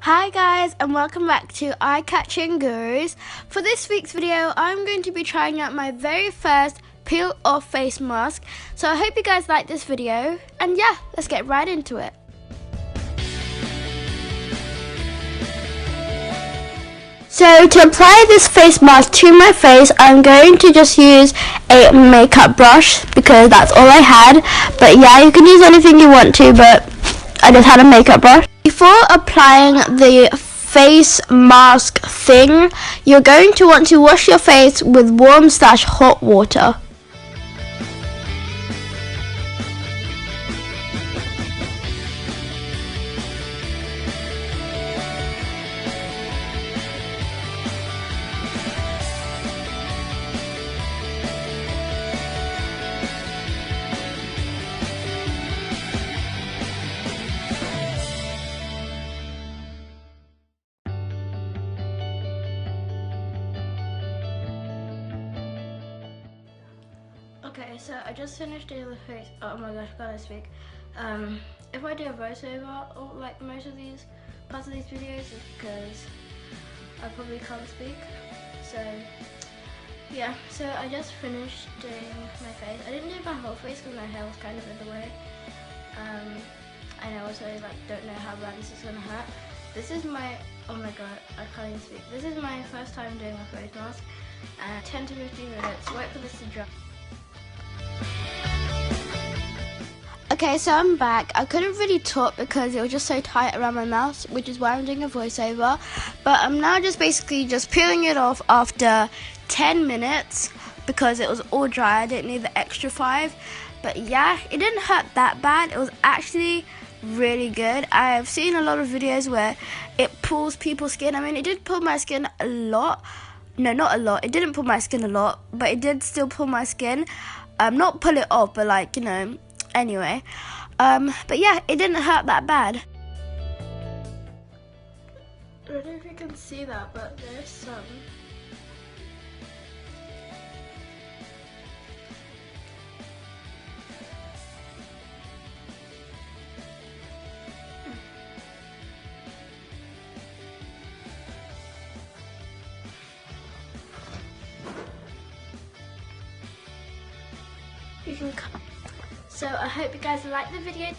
Hi guys, and welcome back to Eye-Catching Gurus. For this week's video, I'm going to be trying out my very first peel off face mask. So I hope you guys like this video, and yeah, let's get right into it. So to apply this face mask to my face, I'm going to just use a makeup brush because that's all I had. But yeah, you can use anything you want to, but I just had a makeup brush. Before applying the face mask thing, you're going to want to wash your face with warm/hot water. Okay, so I just finished doing the face. Oh my gosh, gotta speak. If I do a voiceover or like most of these parts of these videos, it's because I probably can't speak. So yeah, so I just finished doing my face. I didn't do my whole face because my hair was kind of in the way. And I also don't know how bad this is gonna hurt. This is my, oh my god, I can't even speak. This is my first time doing a face mask. 10 to 15 minutes. Wait for this to dry. Okay, so I'm back. I couldn't really talk because it was just so tight around my mouth, which is why I'm doing a voiceover. But I'm now just basically just peeling it off after 10 minutes because it was all dry. I didn't need the extra 5. But yeah, it didn't hurt that bad. It was actually really good. I've seen a lot of videos where it pulls people's skin. I mean, it did pull my skin a lot. No, not a lot. It didn't pull my skin a lot, but it did still pull my skin. Not pull it off, but anyway. But yeah, it didn't hurt that bad. I don't know if you can see that, but there's some. You can cut. So I hope you guys liked the video.